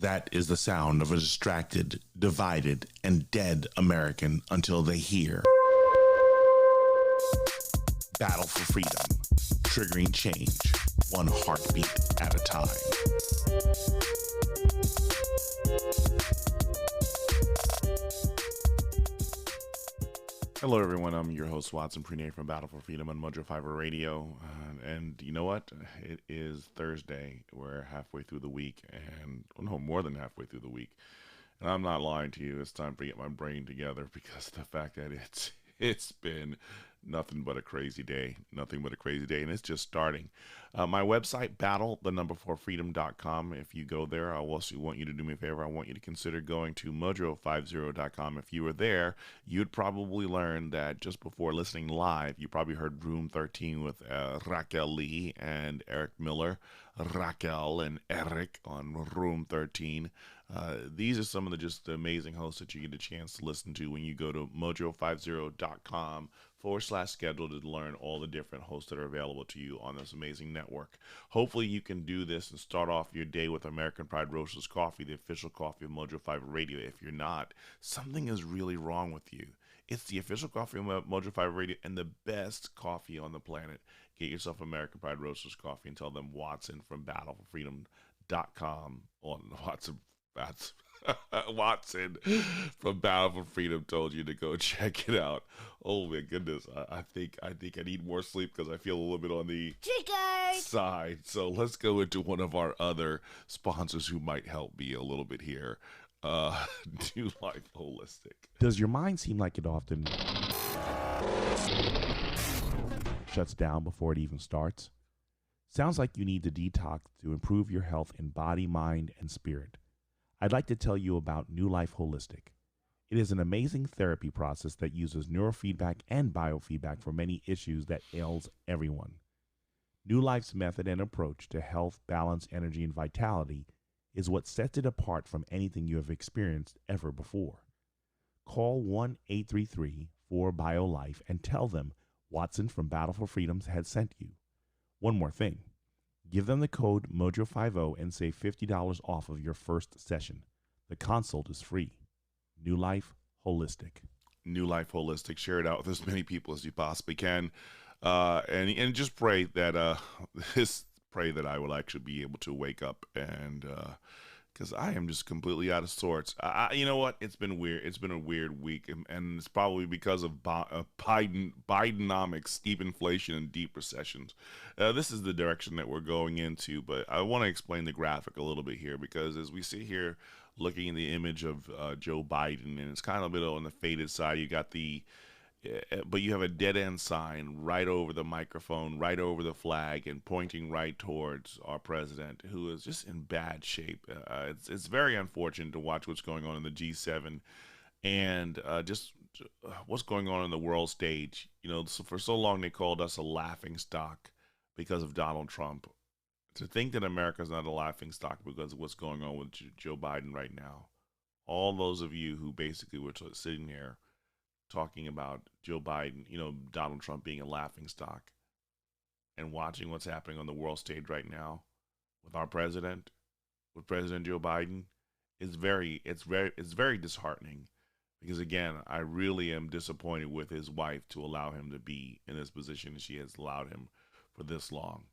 That is the sound of a distracted, divided, and dead American until they hear Battle for Freedom, triggering change, one heartbeat at a time. Hello, everyone. I'm your host, Watson Prene from Battle for Freedom on Mojo5 Radio. And you know what? It is Thursday. We're halfway through the week, and no, more than halfway through the week. And I'm not lying to you. It's time to get my brain together because of the fact that it's been nothing but a crazy day, and it's just starting. My website, battle4freedom.com. If you go there, I also want you to do me a favor. I want you to consider going to mojo50.com. If you were there, you'd probably learn that just before listening live, you probably heard Room 13 with Raquel Lee and Eric Miller. Raquel and Eric on Room 13. These are some of the just amazing hosts that you get a chance to listen to when you go to mojo50.com/schedule to learn all the different hosts that are available to you on this amazing network. Hopefully you can do this and start off your day with American Pride Roasters Coffee, the official coffee of Mojo5 Radio. If you're not, something is really wrong with you. It's the official coffee of Mojo5 Radio and the best coffee on the planet. Get yourself American Pride Roasters Coffee and tell them Watson from Battle4Freedom.com on Watson from Battle for Freedom told you to go check it out. Oh my goodness, I think I need more sleep because I feel a little bit on the side. So let's go into one of our other sponsors who might help me a little bit here. New Life Holistic. Does your mind seem like it often shuts down before it even starts? Sounds like you need to detox to improve your health in body, mind, and spirit. I'd like to tell you about New Life Holistic. It is an amazing therapy process that uses neurofeedback and biofeedback for many issues that ails everyone. New Life's method and approach to health, balance, energy, and vitality is what sets it apart from anything you have experienced ever before. Call 1-833-4-BIO-LIFE and tell them Watson from Battle for Freedom has sent you. One more thing. Give them the code MOJO50 and save $50 off of your first session. The consult is free. New Life Holistic. New Life Holistic. Share it out with as many people as you possibly can. And just pray that pray that I will actually be able to wake up and because I am just completely out of sorts. You know what? It's been weird. It's been a weird week, and it's probably because of Bidenomics, steep inflation, and deep recessions. This is the direction that we're going into, but I want to explain the graphic a little bit here because as we sit here looking at the image of Joe Biden, and it's kind of a bit on the faded side, you got but you have a dead end sign right over the microphone, right over the flag, and pointing right towards our president, who is just in bad shape. It's very unfortunate to watch what's going on in the G7 and just what's going on in the world stage. You know, so for so long they called us a laughing stock because of Donald Trump. To think that America's not a laughing stock because of what's going on with Joe Biden right now. All those of you who basically were sitting here talking about Joe Biden, you know, Donald Trump being a laughing stock, and watching what's happening on the world stage right now with our president, with President Joe Biden, it's very disheartening because again, I really am disappointed with his wife to allow him to be in this position. She has allowed him for this long.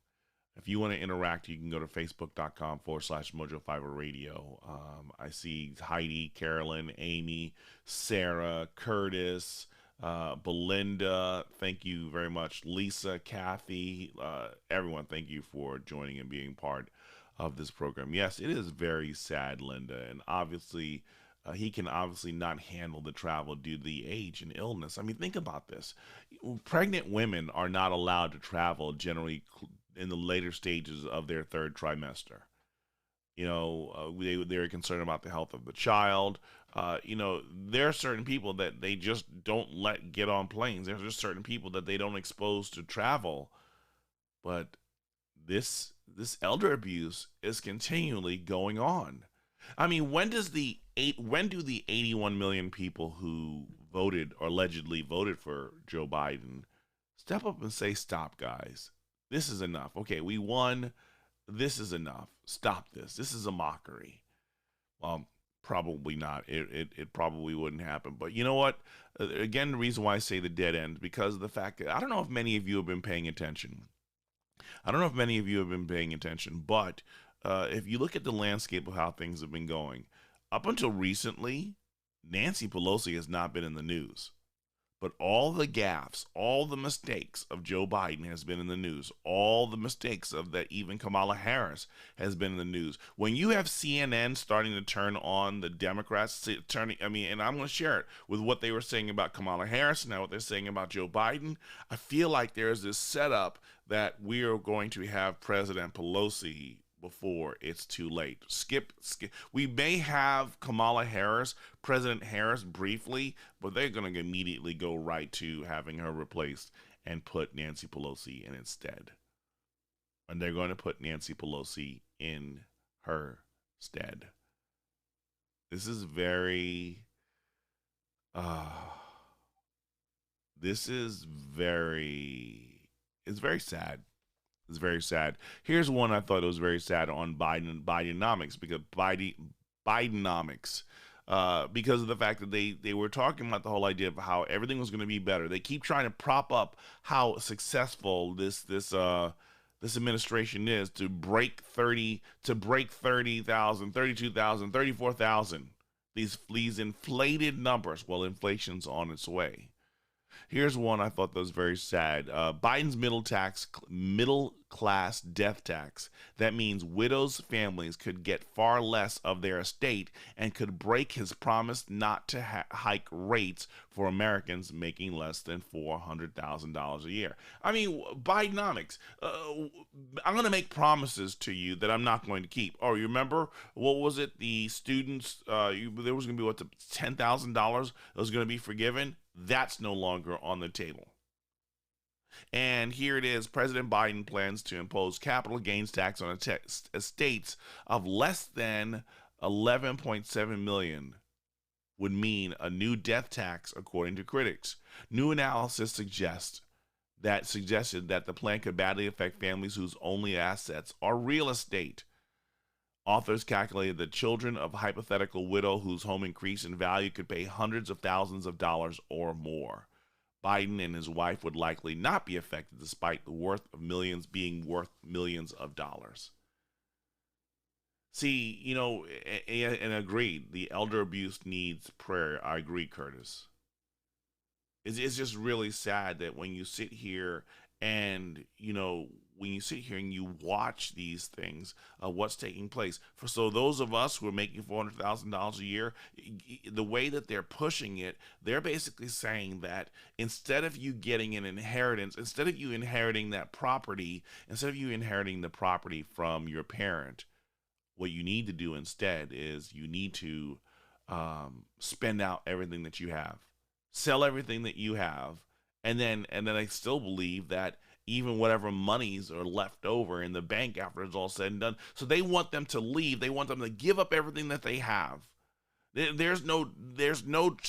If you want to interact, you can go to facebook.com/Mojo5Radio. I see Heidi, Carolyn, Amy, Sarah, Curtis, Belinda. Thank you very much. Lisa, Kathy, everyone, thank you for joining and being part of this program. Yes, it is very sad, Linda. And obviously, he can obviously not handle the travel due to the age and illness. I mean, think about this. Pregnant women are not allowed to travel generally in the later stages of their third trimester. You know, they're concerned about the health of the child. You know, there are certain people that they just don't let get on planes. There's just certain people that they don't expose to travel. But this elder abuse is continually going on. I mean, when do the 81 million people who voted or allegedly voted for Joe Biden step up and say, stop, guys? This is enough. Okay, we won. This is enough. Stop this. This is a mockery. Well, probably not. It probably wouldn't happen. But you know what? Again, the reason why I say the dead end, because of the fact that I don't know if many of you have been paying attention. I don't know if many of you have been paying attention, but if you look at the landscape of how things have been going, up until recently, Nancy Pelosi has not been in the news. But all the gaffes, all the mistakes of Joe Biden has been in the news. All the mistakes of that, even Kamala Harris has been in the news. When you have CNN starting to turn on the Democrats, and I'm going to share it with what they were saying about Kamala Harris, now what they're saying about Joe Biden, I feel like there's this setup that we are going to have President Pelosi before it's too late. Skip. We may have Kamala Harris, President Harris, briefly, but they're going to immediately go right to having her replaced and put Nancy Pelosi in instead. And they're going to put Nancy Pelosi in her stead. This is very. This is very. It's very sad. It's very sad. Here's one I thought was very sad on Bidenomics, because Bidenomics, because of the fact that they were talking about the whole idea of how everything was going to be better. They keep trying to prop up how successful this administration is to break 30,000, 32,000, 34,000. These inflated numbers. Well, inflation's on its way. Here's one I thought that was very sad. Biden's middle class death tax. That means widows' families could get far less of their estate and could break his promise not to hike rates for Americans making less than $400,000 a year. I mean, Bidenomics. I'm going to make promises to you that I'm not going to keep. Oh, you remember, what was it? The students, there was going to be $10,000 that was going to be forgiven. That's no longer on the table. And here it is. President Biden plans to impose capital gains tax on estates of less than 11.7 million, would mean a new death tax, according to critics. New analysis suggested that the plan could badly affect families whose only assets are real estate. Authors calculated that children of a hypothetical widow whose home increased in value could pay hundreds of thousands of dollars or more. Biden and his wife would likely not be affected, despite the worth of millions being worth millions of dollars. See, and agreed, the elder abuse needs prayer. I agree, Curtis. It's just really sad that when you sit here and, when you sit here and you watch these things, what's taking place. So those of us who are making $400,000 a year, the way that they're pushing it, they're basically saying that instead of you getting an inheritance, instead of you inheriting that property, instead of you inheriting the property from your parent, what you need to do instead is you need to spend out everything that you have, sell everything that you have, and then I still believe that even whatever monies are left over in the bank after it's all said and done. So they want them to leave. They want them to give up everything that they have. There's no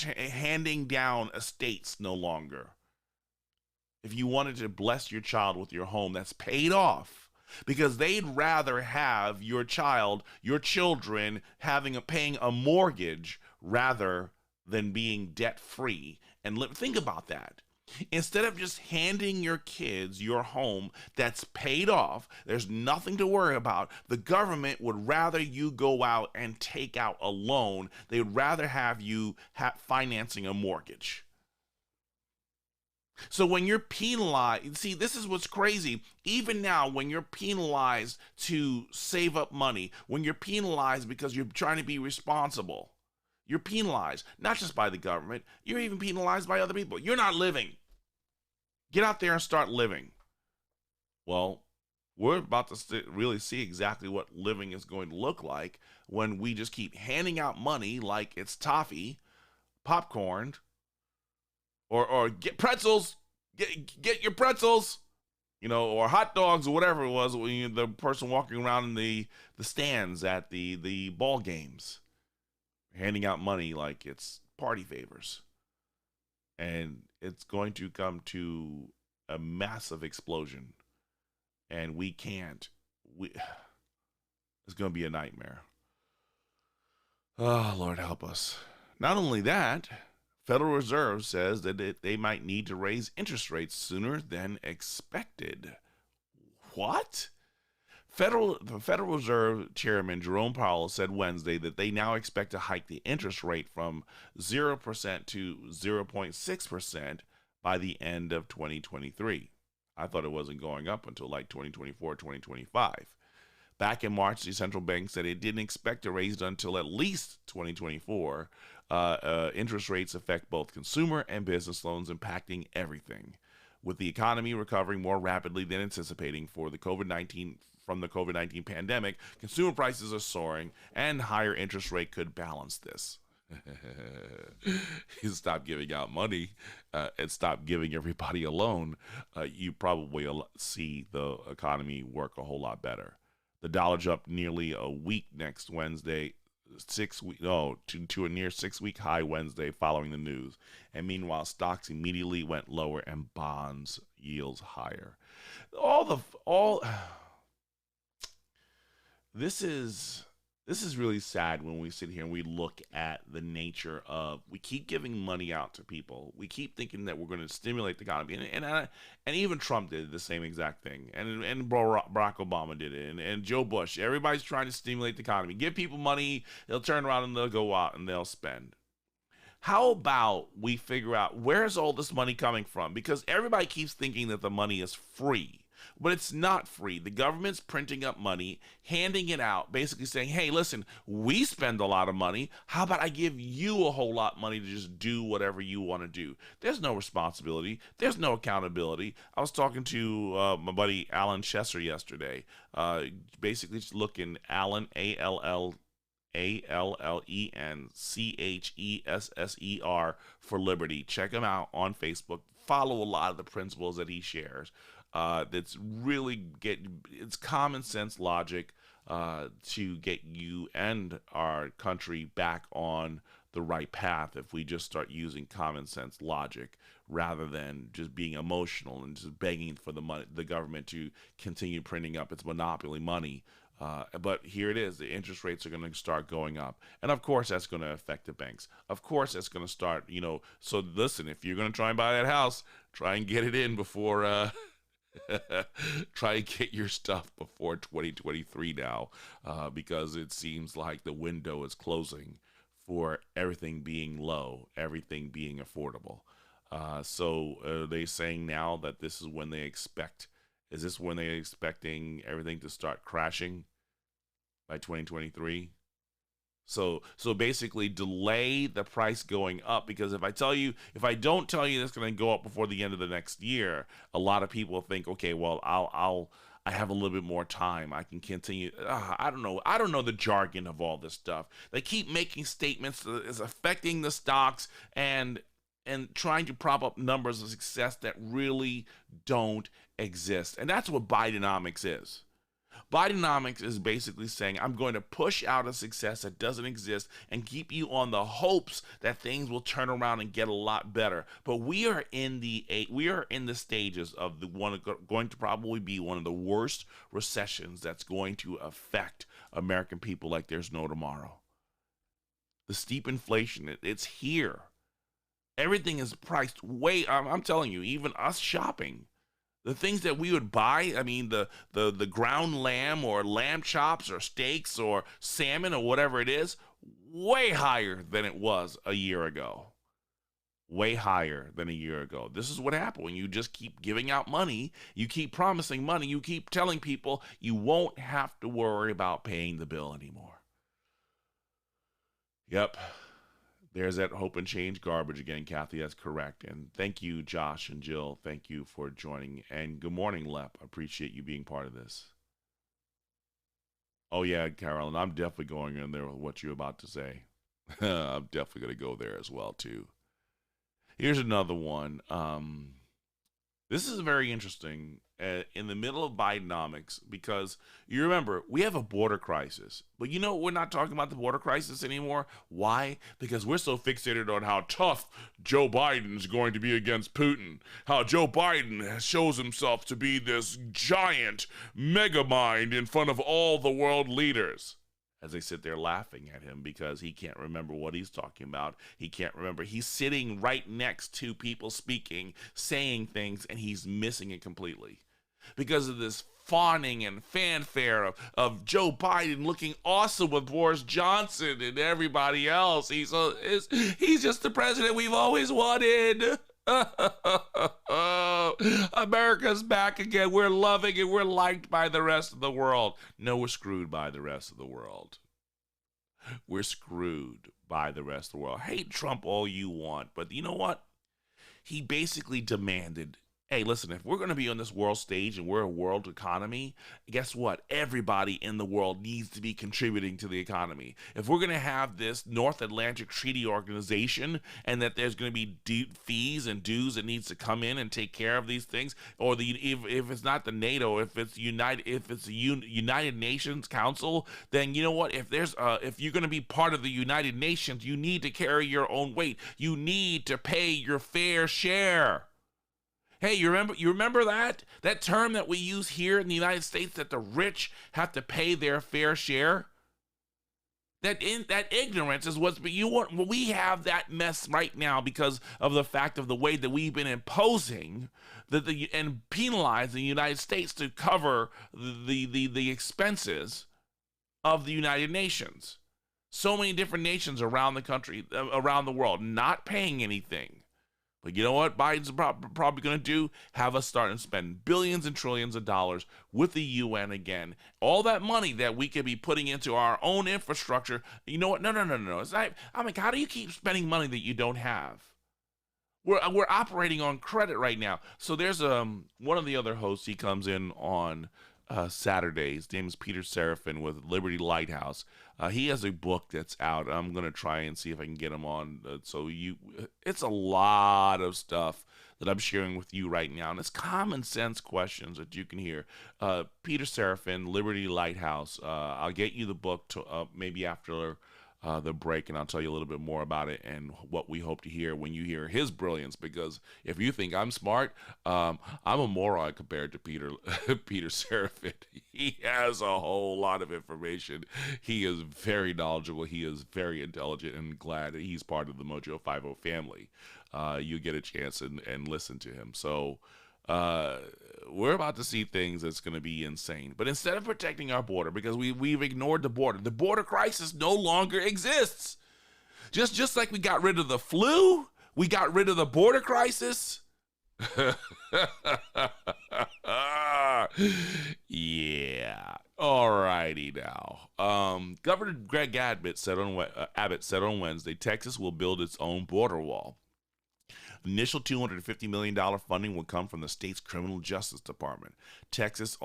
handing down estates no longer. If you wanted to bless your child with your home, that's paid off, because they'd rather have your children paying a mortgage rather than being debt free. And think about that. Instead of just handing your kids your home that's paid off, there's nothing to worry about, the government would rather you go out and take out a loan. They would rather have you financing a mortgage. So when you're penalized, see, this is what's crazy. Even now, when you're penalized to save up money, when you're penalized because you're trying to be responsible, you're penalized, not just by the government, you're even penalized by other people. You're not living. Get out there and start living. Well, we're about to really see exactly what living is going to look like when we just keep handing out money like it's toffee, popcorn, or get pretzels, get your pretzels, or hot dogs, or whatever it was, when the person walking around in the stands at the ball games, handing out money like it's party favors. And it's going to come to a massive explosion. And it's going to be a nightmare. Oh, Lord help us. Not only that, Federal Reserve says that they might need to raise interest rates sooner than expected. What? The Federal Reserve Chairman Jerome Powell said Wednesday that they now expect to hike the interest rate from 0% to 0.6% by the end of 2023. I thought it wasn't going up until like 2024, 2025. Back in March, the central bank said it didn't expect to raise it until at least 2024. Interest rates affect both consumer and business loans, impacting everything. With the economy recovering more rapidly than anticipating for the COVID-19 pandemic, consumer prices are soaring, and higher interest rate could balance this. You stop giving out money and stop giving everybody a loan, you probably see the economy work a whole lot better. The dollar jumped nearly a week next Wednesday, to a near 6 week high Wednesday following the news. And meanwhile, stocks immediately went lower and bonds yields higher. All this is really sad when we sit here and we look at the nature of, we keep giving money out to people. We keep thinking that we're going to stimulate the economy, and even Trump did the same exact thing, and Barack Obama did it, and Joe Bush. Everybody's trying to stimulate the economy. Give people money, they'll turn around and they'll go out and they'll spend. How about we figure out where's all this money coming from? Because everybody keeps thinking that the money is free. But it's not free. The government's printing up money, handing it out, basically saying, hey, listen, we spend a lot of money. How about I give you a whole lot of money to just do whatever you want to do? There's no responsibility. There's no accountability. I was talking to my buddy Alan Chesser yesterday, basically just looking, Alan, ALLENCHESSER for Liberty. Check him out on Facebook. Follow a lot of the principles that he shares. That's really it's common sense logic to get you and our country back on the right path if we just start using common sense logic rather than just being emotional and just begging for the government to continue printing up its monopoly money. But here it is. The interest rates are going to start going up. And of course, that's going to affect the banks. Of course, that's going to start, so listen, if you're going to try and buy that house, try and get it in before, try and get your stuff before 2023 now, because it seems like the window is closing for everything being low, everything being affordable. So are they saying now that this is when they expect, is this when they're expecting everything to start crashing by 2023? So basically delay the price going up, because if I don't tell you it's going to go up before the end of the next year, a lot of people think, okay, well, I have a little bit more time. I can continue. I don't know the jargon of all this stuff. They keep making statements that is affecting the stocks and trying to prop up numbers of success that really don't exist. And that's what Bidenomics is. Bidenomics is basically saying, I'm going to push out a success that doesn't exist and keep you on the hopes that things will turn around and get a lot better. But we are in the stages of going to probably be one of the worst recessions that's going to affect American people like there's no tomorrow. The steep inflation, it's here. Everything is priced way. I'm telling you, even us shopping. The things that we would buy, I mean, the ground lamb or lamb chops or steaks or salmon or whatever it is, way higher than it was a year ago. Way higher than a year ago. This is what happened when you just keep giving out money. You keep promising money. You keep telling people you won't have to worry about paying the bill anymore. Yep. There's that hope and change garbage again, Kathy. That's correct. And thank you, Josh and Jill. Thank you for joining. And good morning, Lep. I appreciate you being part of this. Oh, yeah, Carolyn, I'm definitely going in there with what you're about to say. I'm definitely going to go there as well, too. Here's another one. This is very interesting in the middle of Bidenomics, because you remember, we have a border crisis. But we're not talking about the border crisis anymore. Why? Because we're so fixated on how tough Joe Biden's going to be against Putin. How Joe Biden shows himself to be this giant mega mind in front of all the world leaders. as they sit there laughing at him because he can't remember what he's talking about. He can't remember. He's sitting right next to people speaking, saying things, and he's missing it completely because of this fawning and fanfare of Joe Biden looking awesome with Boris Johnson and everybody else. He's just the president we've always wanted. America's back again. We're loving it. We're liked by the rest of the world. No, we're screwed by the rest of the world. We're screwed by the rest of the world. Hate Trump all you want, but you know what? He basically demanded, hey, listen, if we're going to be on this world stage and we're a world economy, guess what? Everybody in the world needs to be contributing to the economy. If we're going to have this North Atlantic Treaty Organization and that there's going to be fees and dues that needs to come in and take care of these things, or if it's not the NATO, if it's the United Nations Council, then you know what? If you're going to be part of the United Nations, you need to carry your own weight. You need to pay your fair share. Hey, you remember that term that we use here in the United States, that the rich have to pay their fair share? That ignorance is what's we have that mess right now because of the fact of the way that we've been imposing and penalizing the United States to cover the expenses of the United Nations. So many different nations around the country, around the world, not paying anything. But you know what Biden's probably going to do? Have us start and spend billions and trillions of dollars with the UN again. All that money that we could be putting into our own infrastructure. You know what? No. It's not, I'm like, how do you keep spending money that you don't have? We're operating on credit right now. So there's one of the other hosts. He comes in on Saturdays. His name is Peter Seraphin with Liberty Lighthouse. He has a book that's out. I'm going to try and see if I can get him on. It's a lot of stuff that I'm sharing with you right now. And it's common sense questions that you can hear. Peter Seraphin, Liberty Lighthouse. I'll get you the book to maybe after the break, and I'll tell you a little bit more about it and what we hope to hear when you hear his brilliance. Because if you think I'm smart, I'm a moron compared to Peter Seraphin. He has a whole lot of information. He is very knowledgeable. He is very intelligent, and glad that he's part of the Mojo 50 family. You get a chance and listen to him. So we're about to see things that's going to be insane. But instead of protecting our border, because we've ignored the border crisis no longer exists. Just like we got rid of the flu, we got rid of the border crisis. Yeah. Alrighty now. Governor Greg Abbott said on Wednesday, Texas will build its own border wall. Initial $250 million funding will come from the state's criminal justice department. Texas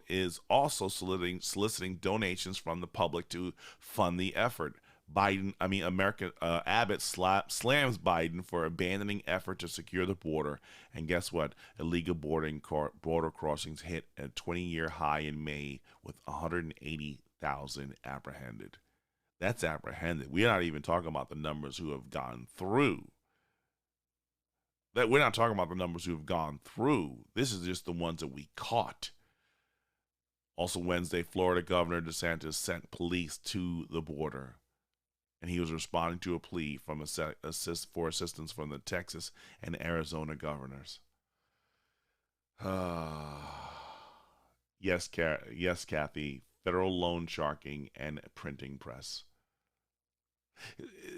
is also soliciting donations from the public to fund the effort. Abbott slams Biden for abandoning effort to secure the border. And guess what? Illegal border crossings hit a 20-year high in May with 180,000 apprehended. That's apprehended. We're not even talking about the numbers who have gone through. We're not talking about the numbers who have gone through. This is just the ones that we caught. Also Wednesday, Florida Governor DeSantis sent police to the border, and he was responding to a plea for assistance from the Texas and Arizona governors. Yes, Kathy, federal loan sharking and printing press.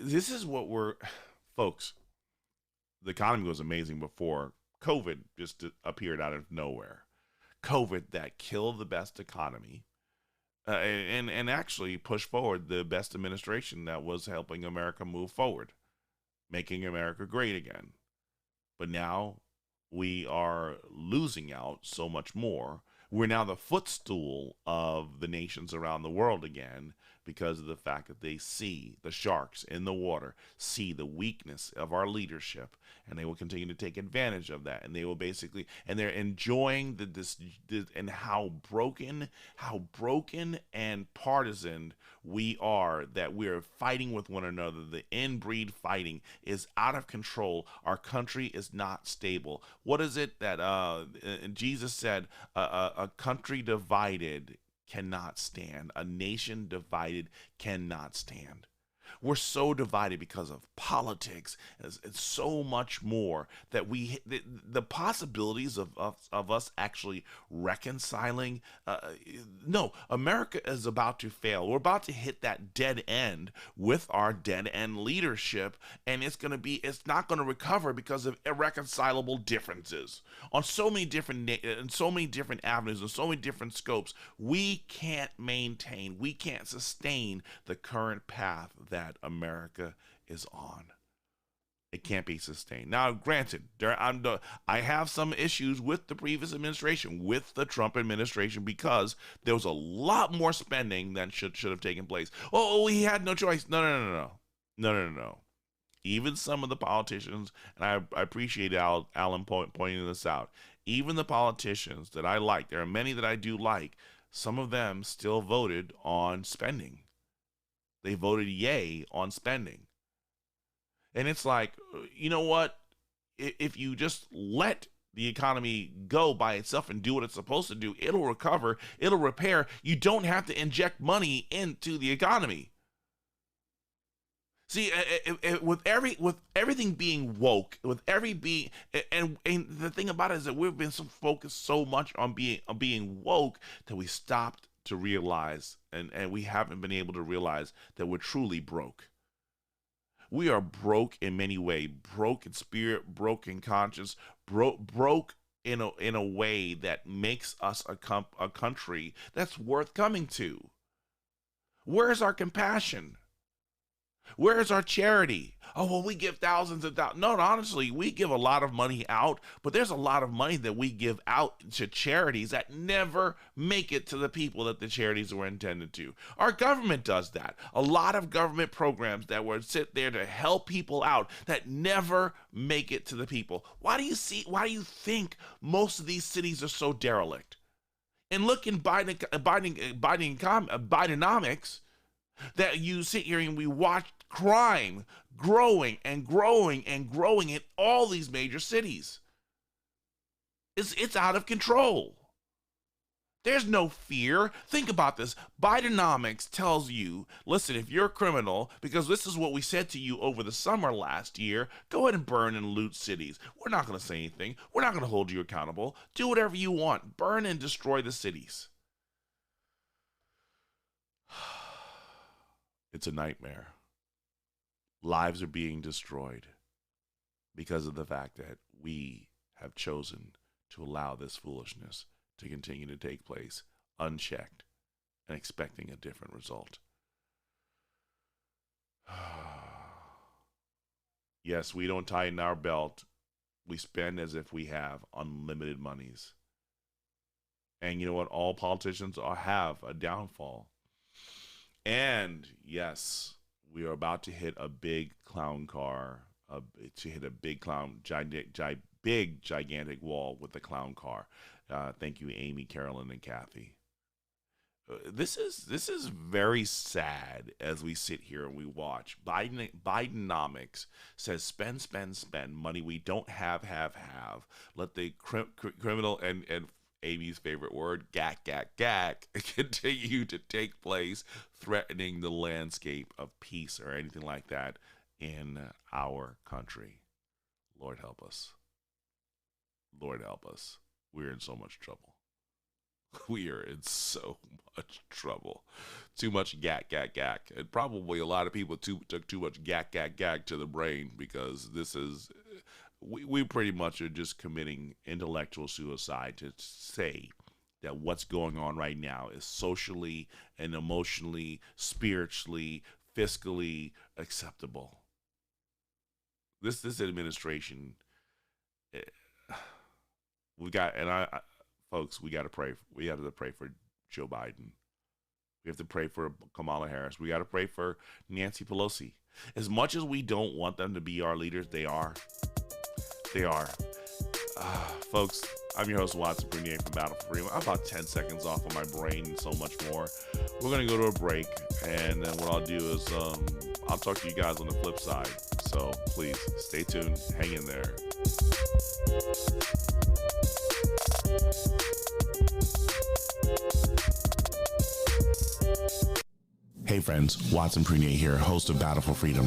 This is what folks. The economy was amazing before COVID just appeared out of nowhere. COVID that killed the best economy and actually pushed forward the best administration that was helping America move forward, making America great again. But now we are losing out so much more. We're now the footstool of the nations around the world again because of the fact that they see the sharks in the water, see the weakness of our leadership, and they will continue to take advantage of that. And they will and they're enjoying this and how broken and partisan we are, that we're fighting with one another. The inbreed fighting is out of control. Our country is not stable. What is it that Jesus said? A country divided cannot stand. A nation divided cannot stand. We're so divided because of politics and so much more that the possibilities of us actually reconciling. No, America is about to fail. We're about to hit that dead end with our dead end leadership, and it's not going to recover because of irreconcilable differences on so many different in so many different avenues and so many different scopes. We can't sustain the current path that America is on. It can't be sustained. Now, granted, I have some issues with the previous administration, with the Trump administration, because there was a lot more spending than should have taken place. Oh, he had no choice. No. Even some of the politicians, and I appreciate Alan pointing this out, even the politicians that I like, there are many that I do like, some of them still voted on spending. They voted yay on spending. And it's like, you know what? If you just let the economy go by itself and do what it's supposed to do, it'll recover, it'll repair. You don't have to inject money into the economy. See, with everything being woke, and the thing about it is that we've been focused so much on being woke that we stopped to realize, and we haven't been able to realize that we're truly broke. We are broke in many ways, broke in spirit, broke in conscience, broke in a way that makes us a country that's worth coming to. Where's our compassion? Where's our charity? Oh, well, we give thousands of dollars. No, honestly, we give a lot of money out, but there's a lot of money that we give out to charities that never make it to the people that the charities were intended to. Our government does that. A lot of government programs that would sit there to help people out that never make it to the people. Why do you think most of these cities are so derelict? And look in Bidenomics, that you sit here and we watch crime growing and growing and growing in all these major cities. It's out of control. There's no fear. Think about this. Bidenomics tells you, listen, if you're a criminal, because this is what we said to you over the summer last year, go ahead and burn and loot cities. We're not going to say anything. We're not going to hold you accountable. Do whatever you want. Burn and destroy the cities. It's a nightmare. Lives are being destroyed because of the fact that we have chosen to allow this foolishness to continue to take place unchecked and expecting a different result. Yes, we don't tighten our belt. We spend as if we have unlimited monies. And you know what? All politicians have a downfall. And yes, we are about to hit a big clown car, gigantic wall with the clown car. Thank you, Amy, Carolyn, and Kathy. This is very sad as we sit here and we watch. Bidenomics says spend money we don't have. Let the criminal and Amy's favorite word, gak, continue to take place, threatening the landscape of peace or anything like that in our country. Lord help us. Lord help us. We're in so much trouble. We are in so much trouble. Too much gak. And probably a lot of people took too much gak to the brain, because this is... We pretty much are just committing intellectual suicide to say that what's going on right now is socially and emotionally, spiritually, fiscally acceptable. This administration, folks, we got to pray. We have to pray for Joe Biden. We have to pray for Kamala Harris. We got to pray for Nancy Pelosi. As much as we don't want them to be our leaders, they are. They are. Folks, I'm your host, Watson Prunier from Battle4Freedom. I'm about 10 seconds off of my brain and so much more. We're going to go to a break, and then what I'll do is I'll talk to you guys on the flip side. So please stay tuned. Hang in there. Hey friends, Watson Prunier here, host of Battle for Freedom.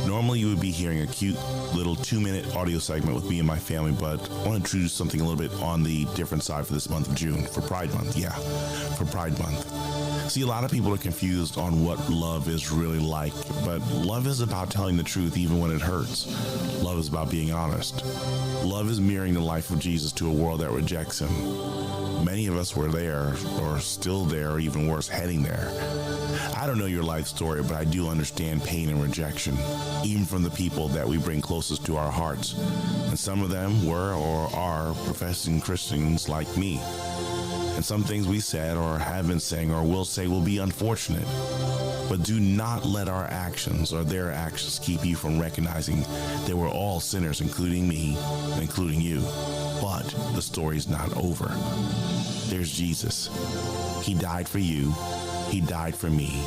Normally you would be hearing a cute little 2-minute audio segment with me and my family, but I want to introduce something a little bit on the different side for this month of June, for Pride Month. Yeah, for Pride Month. See, a lot of people are confused on what love is really like, but love is about telling the truth even when it hurts. Love is about being honest. Love is mirroring the life of Jesus to a world that rejects him. Many of us were there, or still there, or even worse, heading there. I don't know your life story, but I do understand pain and rejection, even from the people that we bring closest to our hearts. And some of them were or are professing Christians like me. And some things we said or have been saying or will say will be unfortunate. But do not let our actions or their actions keep you from recognizing that we're all sinners, including me, and including you. But the story's not over. There's Jesus. He died for you. He died for me.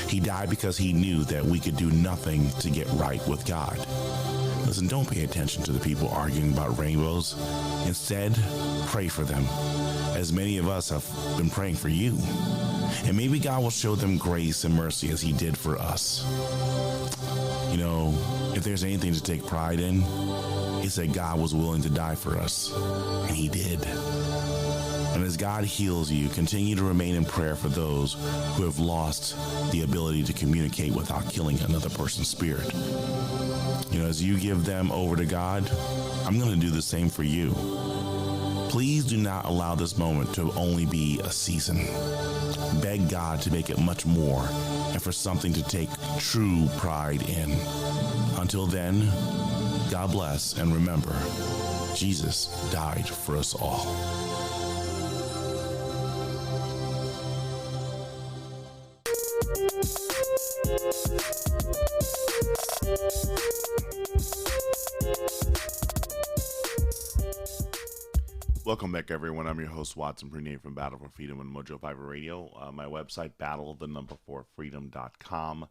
He died because he knew that we could do nothing to get right with God. Listen, don't pay attention to the people arguing about rainbows. Instead, pray for them, as many of us have been praying for you. And maybe God will show them grace and mercy as he did for us. You know, if there's anything to take pride in, it's that God was willing to die for us, and he did. And as God heals you, continue to remain in prayer for those who have lost the ability to communicate without killing another person's spirit. You know, as you give them over to God, I'm going to do the same for you. Please do not allow this moment to only be a season. Beg God to make it much more and for something to take true pride in. Until then, God bless, and remember, Jesus died for us all. Welcome back, everyone. I'm your host, Watson Prunier from Battle for Freedom and Mojo 5 Radio. My website, battle4freedom.com.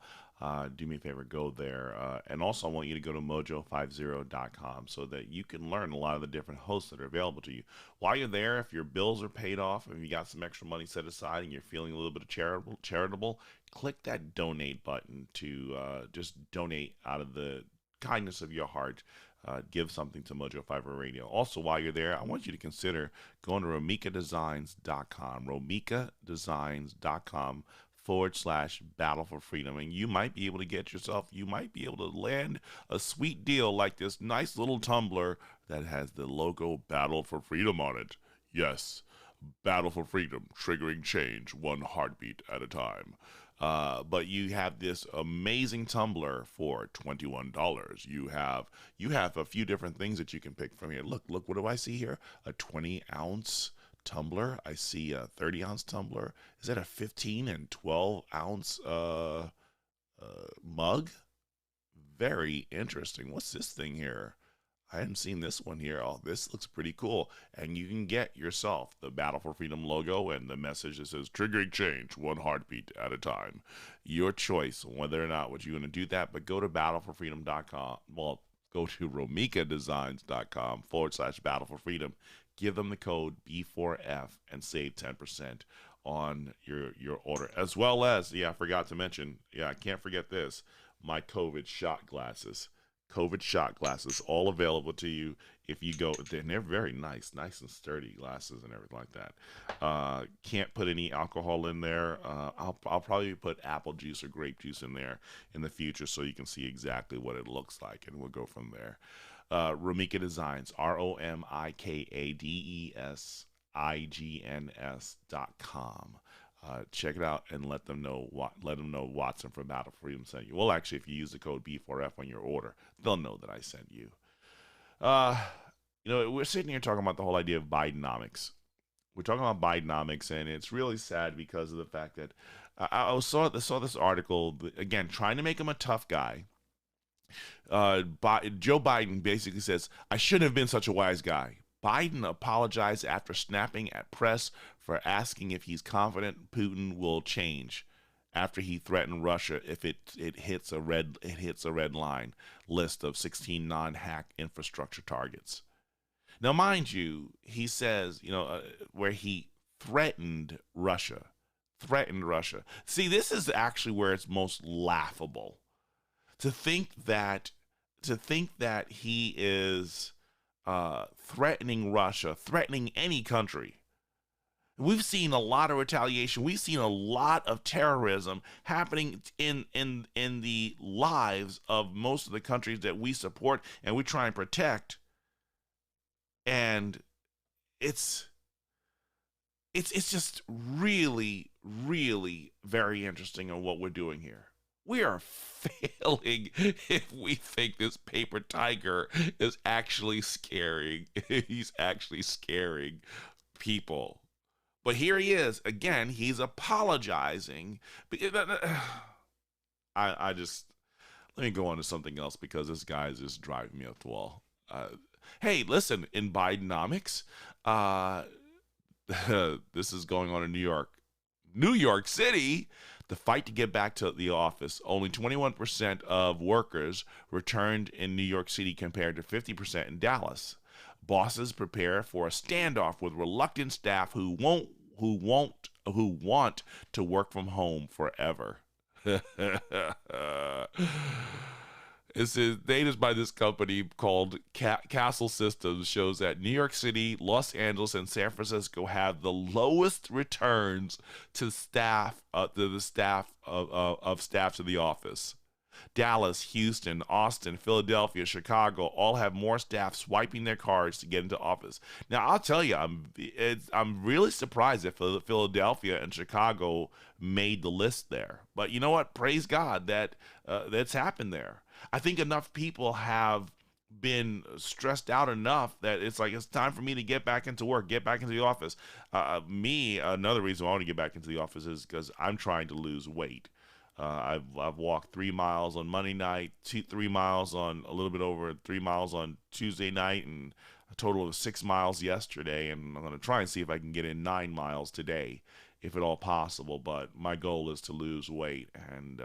Do me a favor, go there. And also, I want you to go to mojo50.com so that you can learn a lot of the different hosts that are available to you. While you're there, if your bills are paid off and you got some extra money set aside and you're feeling a little bit of charitable, click that donate button to just donate out of the kindness of your heart. Give something to Mojo 5 Radio. Also, while you're there, I want you to consider going to romikadesigns.com, romikadesigns.com/Battle for Freedom. And you might be able to get yourself, you might be able to land a sweet deal like this nice little tumbler that has the logo Battle for Freedom on it. Yes, Battle for Freedom, triggering change one heartbeat at a time. But you have this amazing tumbler for $21. You have a few different things that you can pick from here. Look, what do I see here? A 20-ounce tumbler. I see a 30-ounce tumbler. Is that a 15 and 12-ounce mug? Very interesting. What's this thing here? I hadn't seen this one here. Oh, this looks pretty cool. And you can get yourself the Battle for Freedom logo and the message that says, triggering change, one heartbeat at a time. Your choice, whether or not what you're going to do that, but go to battle4freedom.com. Well, go to romikadesigns.com/Battle for Freedom. Give them the code B4F and save 10% on your order. As well as, I forgot to mention, I can't forget this, my COVID shot glasses. COVID shot glasses, all available to you if you go. They're very nice and sturdy glasses and everything like that. Can't put any alcohol in there. I'll probably put apple juice or grape juice in there in the future so you can see exactly what it looks like, and we'll go from there. Romika Designs, ROMIKADESIGNS.com. Check it out and let them know Watson from Battle for Freedom sent you. Well, actually, if you use the code B4F on your order, they'll know that I sent you. We're sitting here talking about the whole idea of Bidenomics. We're talking about Bidenomics, and it's really sad because of the fact that I saw this article, again, trying to make him a tough guy. Joe Biden basically says, I shouldn't have been such a wise guy. Biden apologized after snapping at press for asking if he's confident Putin will change after he threatened Russia if it hits a red line list of 16 non-hack infrastructure targets. Now, mind you, he says, where he threatened Russia, threatened Russia. See, this is actually where it's most laughable to think that he is threatening Russia, threatening any country. We've seen a lot of retaliation. We've seen a lot of terrorism happening in the lives of most of the countries that we support and we try and protect. And it's just really, really very interesting on what we're doing here. We are failing if we think this paper tiger is actually scaring. He's actually scaring people. But here he is again. He's apologizing. I just let me go on to something else because this guy is just driving me up the wall. Hey, listen, in Bidenomics, this is going on in New York City. The fight to get back to the office. Only 21% of workers returned in New York City compared to 50% in Dallas. Bosses prepare for a standoff with reluctant staff who want to work from home forever. It's data by this company called Castle Systems shows that New York City, Los Angeles, and San Francisco have the lowest returns to staff of staff to the office. Dallas, Houston, Austin, Philadelphia, Chicago all have more staff swiping their cards to get into office. Now, I'll tell you, I'm really surprised that Philadelphia and Chicago made the list there. But you know what? Praise God that that's happened there. I think enough people have been stressed out enough that it's like it's time for me to get back into work, get back into the office. Another reason I want to get back into the office is because I'm trying to lose weight. I've walked 3 miles on Monday night, 3 miles on a little bit over 3 miles on Tuesday night, and a total of 6 miles yesterday. And I'm going to try and see if I can get in 9 miles today, if at all possible. But my goal is to lose weight, and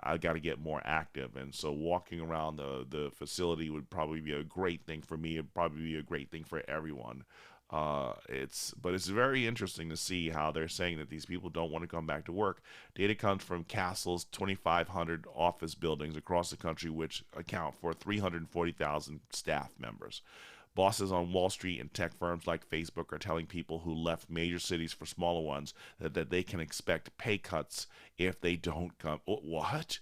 I got to get more active. And so walking around the facility would probably be a great thing for me. It'd probably be a great thing for everyone. It's very interesting to see how they're saying that these people don't want to come back to work. Data comes from Castle's 2,500 office buildings across the country, which account for 340,000 staff members. Bosses on Wall Street and tech firms like Facebook are telling people who left major cities for smaller ones that they can expect pay cuts if they don't come. What?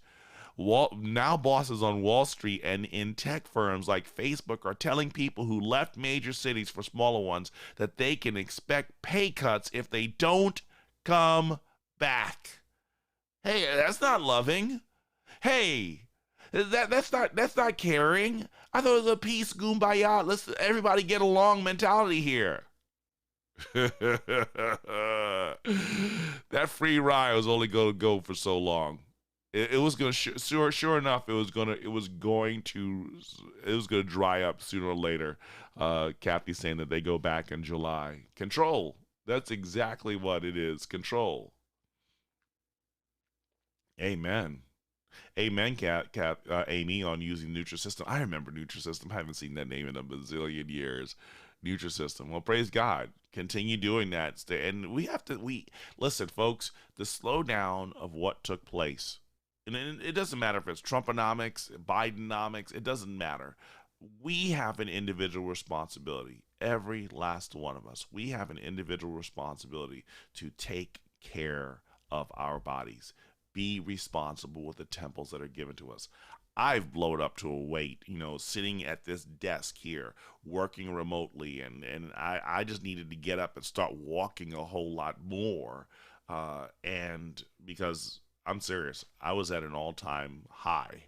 Now bosses on Wall Street and in tech firms like Facebook are telling people who left major cities for smaller ones that they can expect pay cuts if they don't come back. Hey, that's not loving. Hey, that's not caring. I thought it was a peace, kumbaya, let's everybody get along mentality here. That free ride was only going to go for so long. It was going to sure enough. It was going to dry up sooner or later. Kathy's saying that they go back in July. Control. That's exactly what it is. Control. Amen. Amen, Amy, on using Nutrisystem. I remember Nutrisystem. I haven't seen that name in a bazillion years. Nutrisystem. Well, praise God. Continue doing that. And listen, folks, the slowdown of what took place. And it doesn't matter if it's Trumponomics, Bidenomics, it doesn't matter. We have an individual responsibility. Every last one of us. We have an individual responsibility to take care of our bodies. Be responsible with the temples that are given to us. I've blown up to a weight, sitting at this desk here, working remotely, and I just needed to get up and start walking a whole lot more. And because I'm serious, I was at an all-time high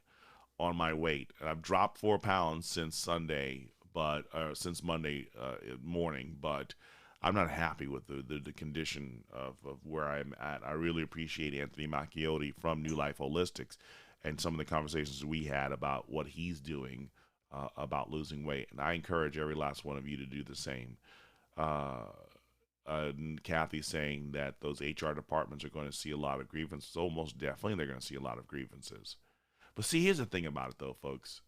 on my weight. And I've dropped 4 pounds since Sunday, since Monday morning, but I'm not happy with the condition of where I'm at. I really appreciate Anthony Macchiotti from New Life Holistics and some of the conversations we had about what he's doing about losing weight. And I encourage every last one of you to do the same. Kathy's saying that those HR departments are going to see a lot of grievances. Almost definitely they're going to see a lot of grievances. But see, here's the thing about it, though, folks.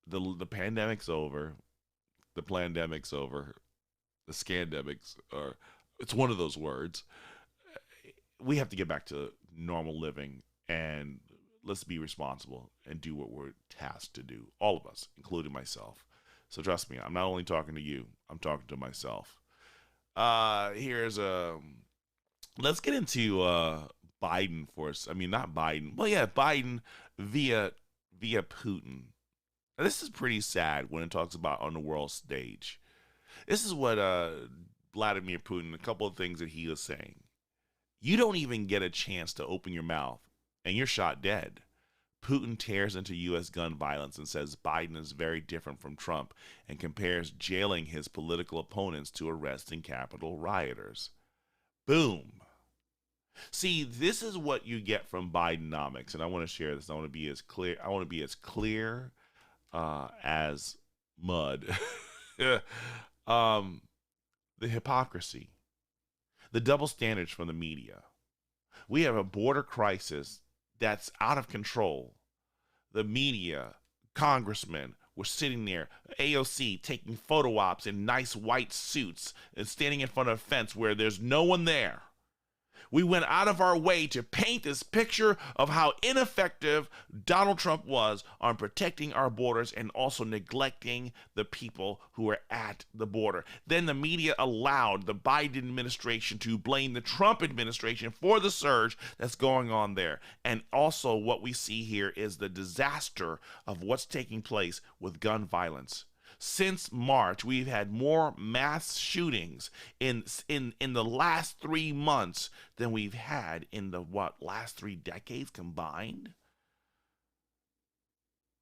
The pandemic's over. The plandemic's over. The scandemics are, it's one of those words. we have to get back to normal living, and let's be responsible and do what we're tasked to do, all of us, including myself. So trust me, I'm not only talking to you, I'm talking to myself. Here's a let's get into Biden for us. I mean, not Biden. Well, yeah, Biden via Putin. Now, this is pretty sad when it talks about on the world stage. This is what Vladimir Putin, a couple of things that he was saying. You don't even get a chance to open your mouth, and you're shot dead. Putin tears into U.S. gun violence and says Biden is very different from Trump and compares jailing his political opponents to arresting Capitol rioters. Boom. See, this is what you get from Bidenomics, and I want to share this. I want to be as clear. I want to be as clear as mud. The hypocrisy, the double standards from the media. We have a border crisis that's out of control. The media, congressmen were sitting there, AOC taking photo ops in nice white suits and standing in front of a fence where there's no one there. We went out of our way to paint this picture of how ineffective Donald Trump was on protecting our borders and also neglecting the people who are at the border. Then the media allowed the Biden administration to blame the Trump administration for the surge that's going on there. And also what we see here is the disaster of what's taking place with gun violence. Since March, we've had more mass shootings in the last 3 months than we've had in the last 3 decades combined.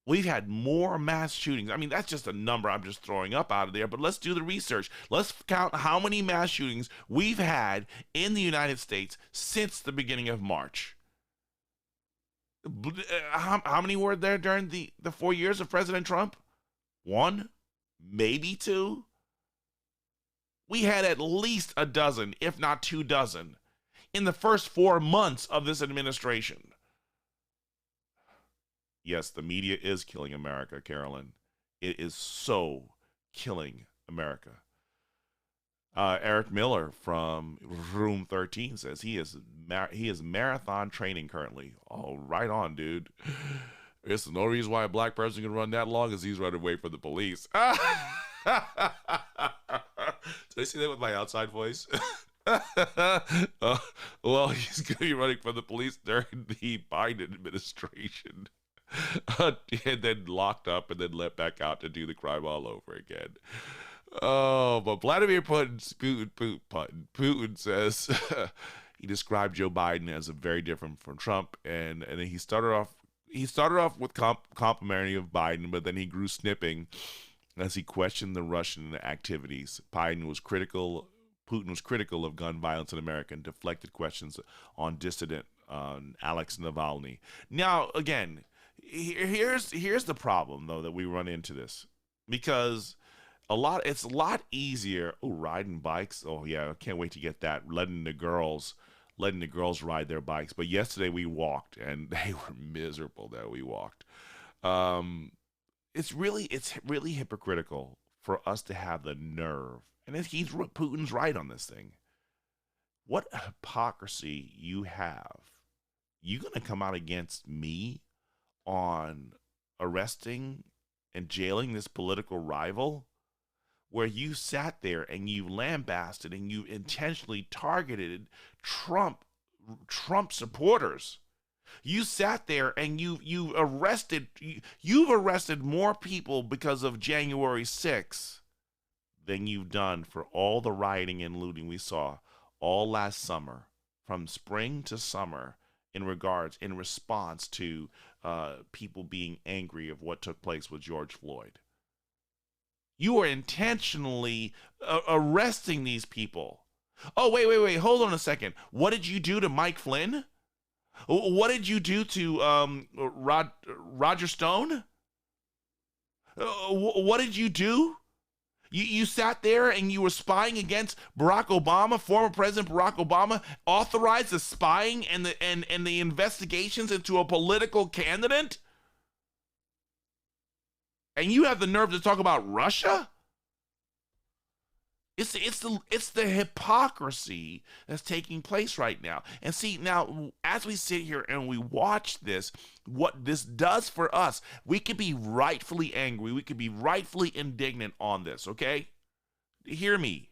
We've had more mass shootings. I mean, that's just a number I'm just throwing up out of there, but let's do the research. Let's count how many mass shootings we've had in the United States since the beginning of March. How many were there during the 4 years of President Trump? 1? Maybe 2. We had at least a dozen, if not 2 dozen, in the first 4 months of this administration. Yes, the media is killing America, Carolyn. It is so killing America. Eric Miller from Room 13 says he is marathon training currently. Oh, right on, dude. It's the only reason why a black person can run that long is he's running away from the police. Did I see that with my outside voice? Well, he's going to be running from the police during the Biden administration. And then locked up and then let back out to do the crime all over again. Oh, but Vladimir Putin says he described Joe Biden as a very different from Trump, and then he started off with complimentary of Biden, but then he grew snipping as he questioned the Russian activities. Putin was critical of gun violence in America and deflected questions on dissident Alex Navalny. Now, again, here's the problem though that we run into this, because it's a lot easier. Oh, riding bikes. Oh yeah, I can't wait to get that. Letting the girls ride their bikes. But yesterday we walked, and they were miserable that we walked. It's really hypocritical for us to have the nerve, and Putin's right on this thing. What hypocrisy you have. You gonna come out against me on arresting and jailing this political rival, where you sat there and you lambasted and you intentionally targeted Trump supporters. You sat there and you've arrested more people because of January 6th than you've done for all the rioting and looting we saw all last summer, from spring to summer, in response to people being angry of what took place with George Floyd. You are intentionally arresting these people. Oh, wait. Hold on a second. What did you do to Mike Flynn? What did you do to Roger Stone? What did you do? You sat there and you were spying against Barack Obama, former President Barack Obama, authorized the spying and the investigations into a political candidate? And you have the nerve to talk about Russia? It's the hypocrisy that's taking place right now. And see, now as we sit here and we watch this, what this does for us, we could be rightfully angry, we could be rightfully indignant on this, okay? Hear me.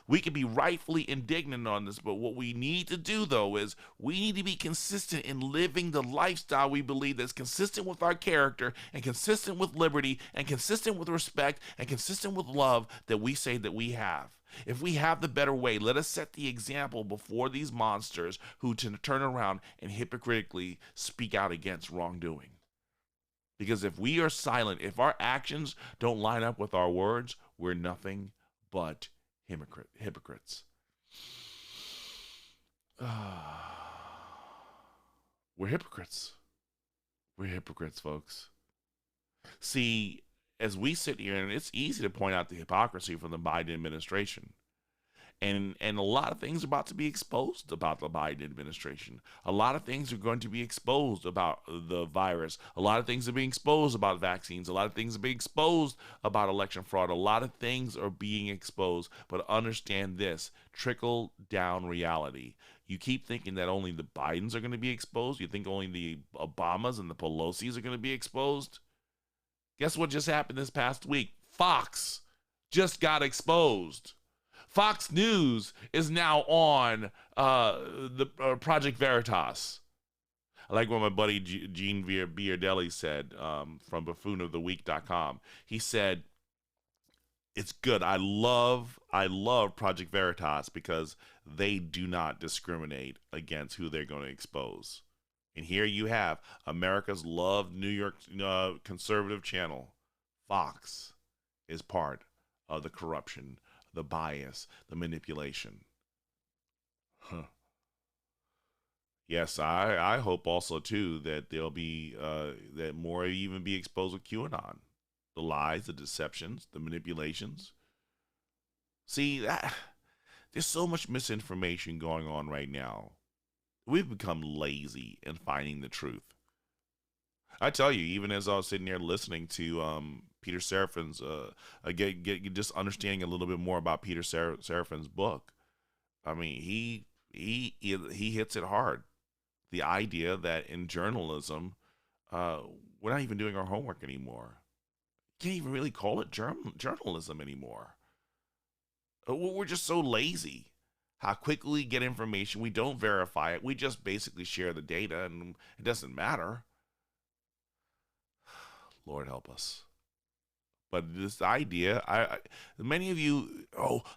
We can be rightfully indignant on this, but what we need to do, though, is we need to be consistent in living the lifestyle we believe that's consistent with our character and consistent with liberty and consistent with respect and consistent with love that we say that we have. If we have the better way, let us set the example before these monsters who turn around and hypocritically speak out against wrongdoing. Because if we are silent, if our actions don't line up with our words, we're nothing but hypocrites. We're hypocrites. We're hypocrites, folks. See, as we sit here, and it's easy to point out the hypocrisy from the Biden administration. And a lot of things are about to be exposed about the Biden administration. A lot of things are going to be exposed about the virus. A lot of things are being exposed about vaccines. A lot of things are being exposed about election fraud. A lot of things are being exposed. But understand this, trickle down reality. You keep thinking that only the Bidens are going to be exposed. You think only the Obamas and the Pelosi's are going to be exposed. Guess what just happened this past week? Fox just got exposed. Fox News is now on the Project Veritas. I like what my buddy Gene Biardelli said from buffoonoftheweek.com. He said, it's good. I love Project Veritas because they do not discriminate against who they're going to expose. And here you have America's loved New York conservative channel. Fox is part of the corruption, the bias, the manipulation. Huh. Yes, I hope also too that there'll be that more even be exposed with QAnon, the lies, the deceptions, the manipulations. See, there's so much misinformation going on right now. We've become lazy in finding the truth. I tell you, even as I was sitting there listening to Peter Seraphin's, just understanding a little bit more about Peter Seraphin's book. I mean, he hits it hard. The idea that in journalism, we're not even doing our homework anymore. Can't even really call it journalism anymore. We're just so lazy. How quickly we get information, we don't verify it. We just basically share the data, and it doesn't matter. Lord help us. But this idea, many of you,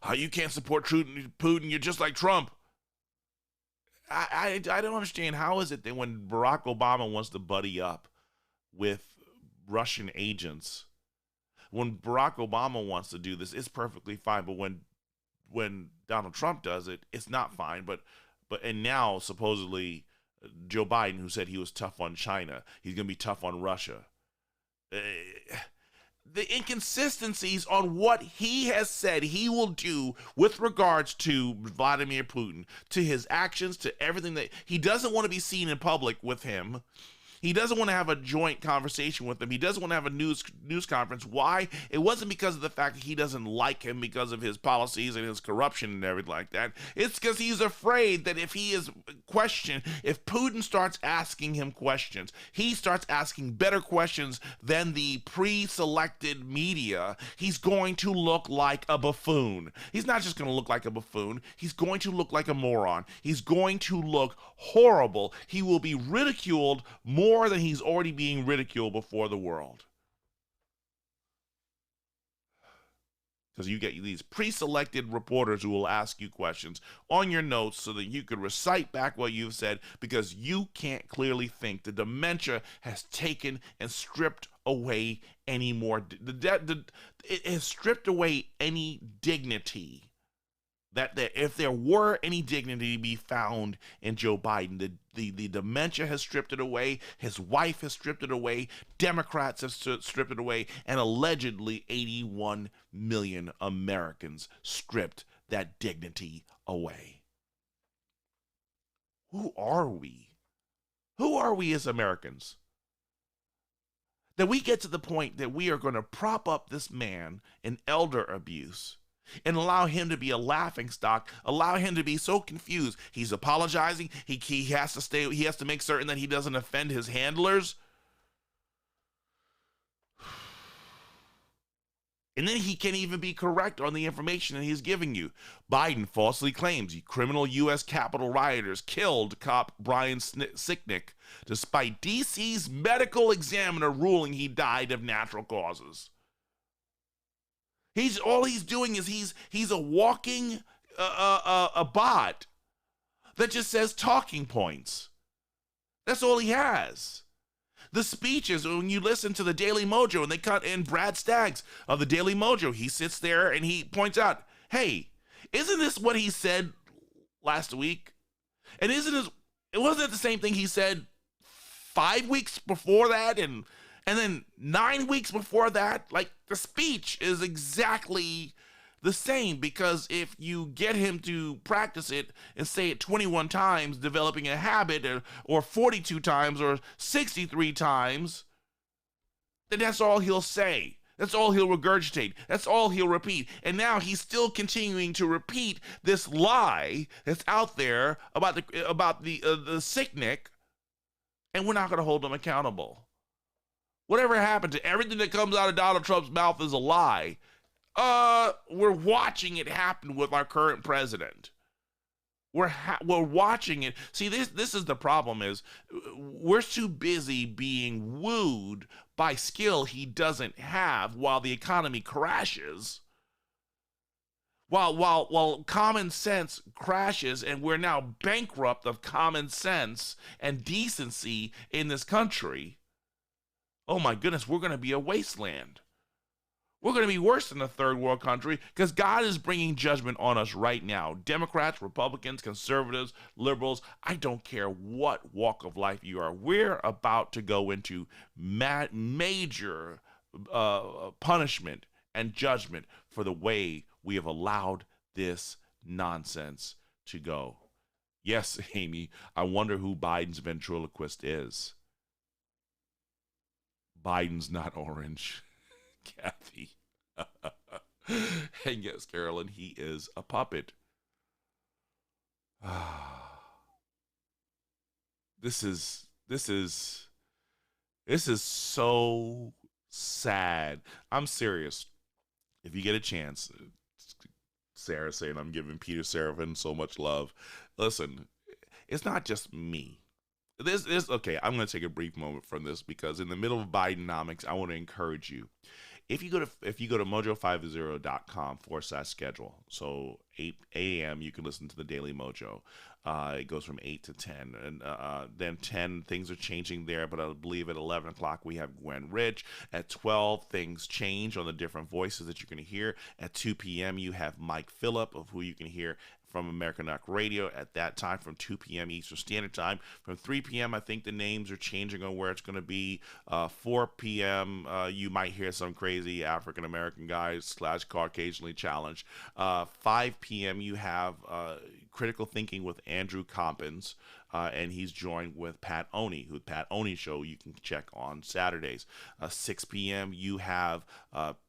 how you can't support Putin, you're just like Trump. I don't understand. How is it that when Barack Obama wants to buddy up with Russian agents, when Barack Obama wants to do this, it's perfectly fine. But when Donald Trump does it, it's not fine. And now supposedly Joe Biden, who said he was tough on China, he's going to be tough on Russia. The inconsistencies on what he has said he will do with regards to Vladimir Putin, to his actions, to everything that he doesn't want to be seen in public with him. He doesn't want to have a joint conversation with him. He doesn't want to have a news conference. Why? It wasn't because of the fact that he doesn't like him because of his policies and his corruption and everything like that. It's because he's afraid that if he is questioned, if Putin starts asking him questions, he starts asking better questions than the pre-selected media, he's going to look like a buffoon. He's not just going to look like a buffoon. He's going to look like a moron. He's going to look horrible. He will be ridiculed more than he's already being ridiculed before the world. Because you get these pre-selected reporters who will ask you questions on your notes so that you could recite back what you've said because you can't clearly think. The dementia has taken and stripped away any more. It has stripped away any dignity. That if there were any dignity to be found in Joe Biden, the dementia has stripped it away, his wife has stripped it away, Democrats have stripped it away, and allegedly 81 million Americans stripped that dignity away. Who are we? Who are we as Americans? That we get to the point that we are going to prop up this man in elder abuse and allow him to be a laughing stock, allow him to be so confused. He's apologizing. He has to stay, he has to make certain that he doesn't offend his handlers. And then he can't even be correct on the information that he's giving you. Biden falsely claims criminal U.S. Capitol rioters killed cop Brian Sicknick, despite D.C.'s medical examiner ruling he died of natural causes. All he's doing is he's a walking a bot that just says talking points. That's all he has. The speeches, when you listen to the Daily Mojo and they cut in Brad Staggs of the Daily Mojo, he sits there and he points out, hey, isn't this what he said last week? And wasn't it the same thing he said 5 weeks before that and then 9 weeks before that? Like, the speech is exactly the same, because if you get him to practice it and say it 21 times, developing a habit, or 42 times or 63 times, then that's all he'll say. That's all he'll regurgitate. That's all he'll repeat. And now he's still continuing to repeat this lie that's out there about the Sicknick, and we're not going to hold him accountable. Whatever happened to everything that comes out of Donald Trump's mouth is a lie. We're watching it happen with our current president. We're watching it. See, this is the problem, is we're too busy being wooed by skill he doesn't have while the economy crashes. While common sense crashes and we're now bankrupt of common sense and decency in this country. Oh my goodness, we're going to be a wasteland. We're going to be worse than a third world country, because God is bringing judgment on us right now. Democrats, Republicans, conservatives, liberals, I don't care what walk of life you are. We're about to go into major punishment and judgment for the way we have allowed this nonsense to go. Yes, Amy, I wonder who Biden's ventriloquist is. Biden's not orange. Kathy. And yes, Carolyn, he is a puppet. This is so sad. I'm serious. If you get a chance, Sarah saying I'm giving Peter Serafin so much love. Listen, it's not just me. This okay, I'm going to take a brief moment from this, because in the middle of Bidenomics, I want to encourage you. If you go to mojo50.com/schedule, so 8 a.m. you can listen to the Daily Mojo. It goes from 8 to 10, and then 10 things are changing there. But I believe at 11 o'clock we have Gwen Rich. At 12 things change on the different voices that you're going to hear. At 2 p.m. you have Mike Phillip, of who you can hear from American Rock Radio at that time from 2 p.m. Eastern Standard Time. From 3 p.m., I think the names are changing on where it's going to be. 4 p.m., you might hear some crazy African-American guys / Caucasianly challenged. 5 p.m., you have Critical Thinking with Andrew Compens, and he's joined with Pat Oney, who Pat Oney Show you can check on Saturdays. 6 p.m., you have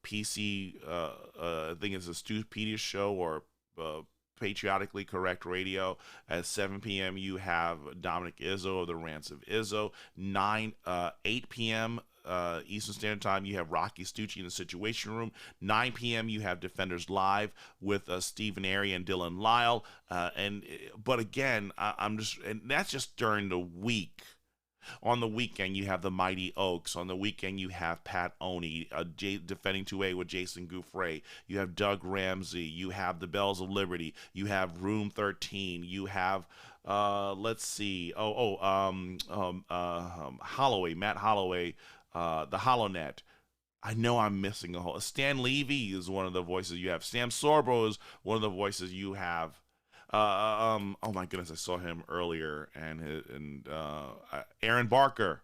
PC, I think it's a Stu Peters show, or Patriotically Correct Radio. At 7 p.m. you have Dominic Izzo of the Rants of Izzo. 8 p.m. Eastern Standard Time you have Rocky Stucci in the Situation Room. 9 p.m. you have Defenders Live with Stephen Airy and Dylan Lyle. But again, and that's just during the week. On the weekend, you have the Mighty Oaks. On the weekend, you have Pat Oney, defending 2A with Jason Gouffre. You have Doug Ramsey. You have the Bells of Liberty. You have Room 13. You have, let's see, Holloway, Matt Holloway, the HoloNet. I know I'm missing a whole. Stan Levy is one of the voices you have. Sam Sorbo is one of the voices you have. Oh my goodness, I saw him earlier, and Aaron Barker,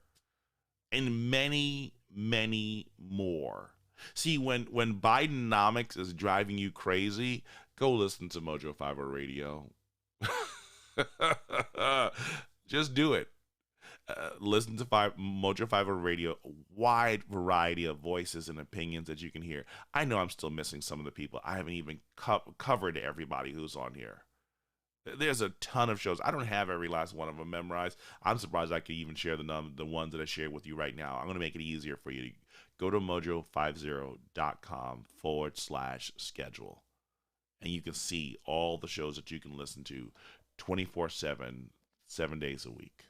and many, many more. See, when Bidenomics is driving you crazy, go listen to Mojo 50 Radio. Just do it. Listen to Mojo 500 Radio, a wide variety of voices and opinions that you can hear. I know I'm still missing some of the people. I haven't even covered everybody who's on here. There's a ton of shows. I don't have every last one of them memorized. I'm surprised I could even share the ones that I shared with you right now. I'm going to make it easier for you to go to mojo50.com/schedule. And you can see all the shows that you can listen to 24/7, 7 days a week.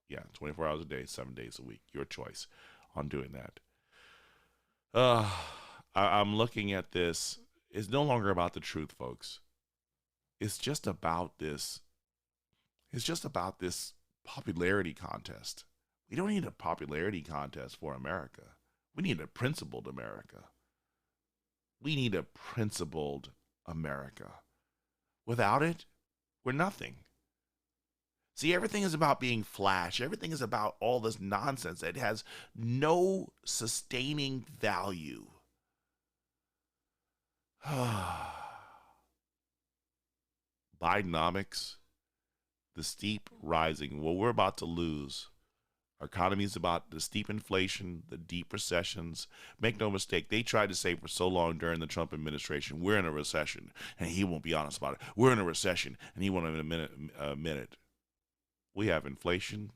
Yeah, 24 hours a day, 7 days a week. Your choice on doing that. I'm looking at this. It's no longer about the truth, folks. It's just about this. It's just about this popularity contest. We don't need a popularity contest for America. We need a principled America. We need a principled America. Without it, we're nothing. See, everything is about being flash. Everything is about all this nonsense that has no sustaining value. Bidenomics, the steep rising. Well, we're about to lose. Our economy is about the steep inflation, the deep recessions. Make no mistake, they tried to say for so long during the Trump administration, we're in a recession, and he won't be honest about it. We're in a recession, and he won't admit it. We have inflation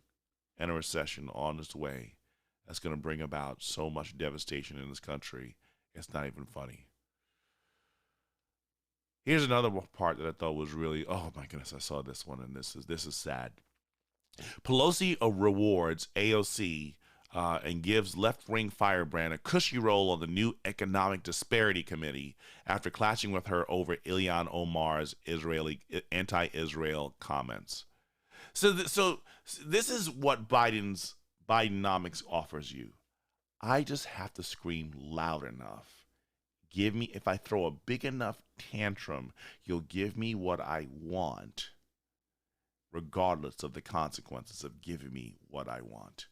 and a recession on its way. That's going to bring about so much devastation in this country. It's not even funny. Here's another part that I thought was really, oh my goodness, I saw this one, and this is sad. Pelosi rewards AOC and gives left-wing firebrand a cushy role on the new Economic Disparity Committee after clashing with her over Ilhan Omar's anti-Israel comments. So this is what Bidenomics offers you. I just have to scream loud enough. Give me, if I throw a big enough tantrum, you'll give me what I want, regardless of the consequences of giving me what I want.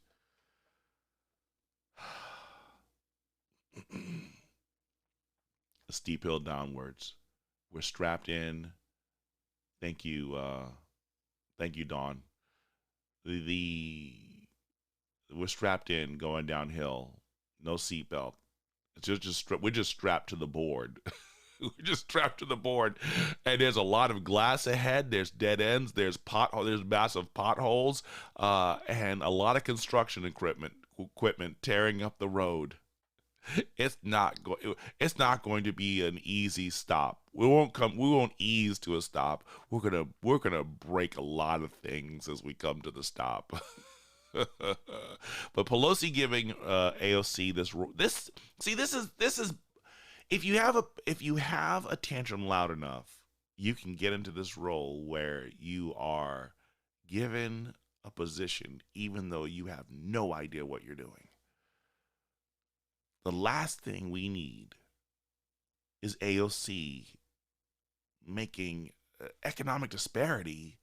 A steep hill downwards. We're strapped in. Thank you, Dawn. We're strapped in going downhill. No seatbelt. We're just strapped to the board. We're just strapped to the board, and there's a lot of glass ahead. There's dead ends. There's massive potholes, and a lot of construction equipment tearing up the road. It's not going to be an easy stop. We won't ease to a stop. We're gonna break a lot of things as we come to the stop. But Pelosi giving AOC this is if you have a tantrum loud enough, you can get into this role where you are given a position even though you have no idea what you're doing. The last thing we need is AOC making economic disparity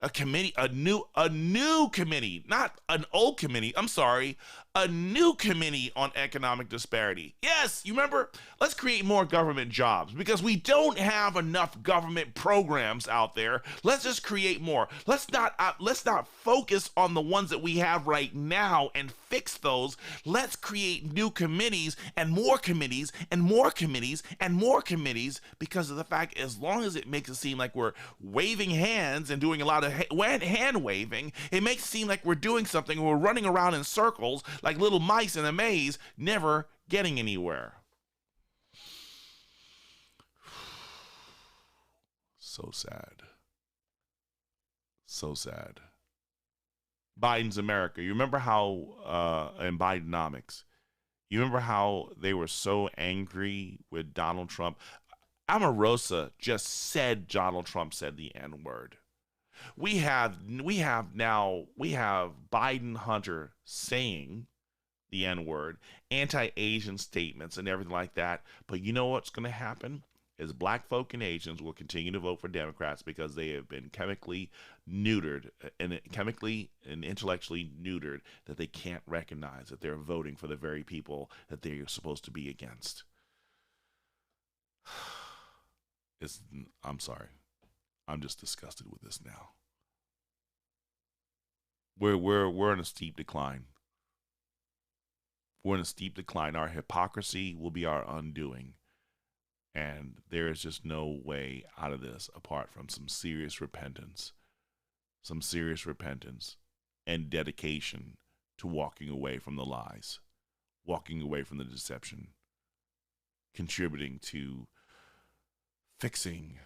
a new committee, not an old committee. I'm sorry, a new committee on economic disparity. Yes, you remember? Let's create more government jobs because we don't have enough government programs out there. Let's just create more. Let's not focus on the ones that we have right now and fix those. Let's create new committees and more committees and more committees and more committees because of the fact as long as it makes it seem like we're waving hands and doing a lot of hand waving, it makes it seem like we're doing something and we're running around in circles like little mice in a maze, never getting anywhere. So sad. So sad. Biden's America. You remember how, in Bidenomics, you remember how they were so angry with Donald Trump? Omarosa just said Donald Trump said the N-word. We have Biden Hunter saying the N-word, anti-Asian statements and everything like that. But you know what's going to happen? Is black folk and Asians will continue to vote for Democrats because they have been chemically neutered and intellectually neutered that they can't recognize that they're voting for the very people that they're supposed to be against. I'm sorry. I'm just disgusted with this now. We're in a steep decline. We're in a steep decline. Our hypocrisy will be our undoing. And there is just no way out of this apart from some serious repentance and dedication to walking away from the lies, walking away from the deception, contributing to fixing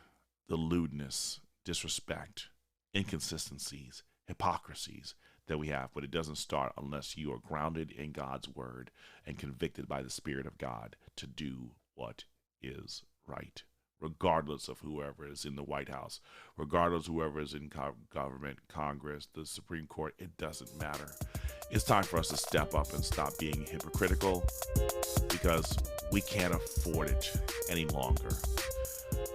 the lewdness, disrespect, inconsistencies, hypocrisies that we have. But it doesn't start unless you are grounded in God's word and convicted by the Spirit of God to do what is right, regardless of whoever is in the White House, regardless of whoever is in government, Congress, the Supreme Court. It doesn't matter. It's time for us to step up and stop being hypocritical, because we can't afford it any longer.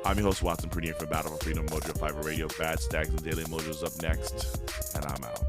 I'm your host, Watson Prunier, for Battle for Freedom, Mojo 5 Radio. Bad Stags and Daily Mojo's up next, and I'm out.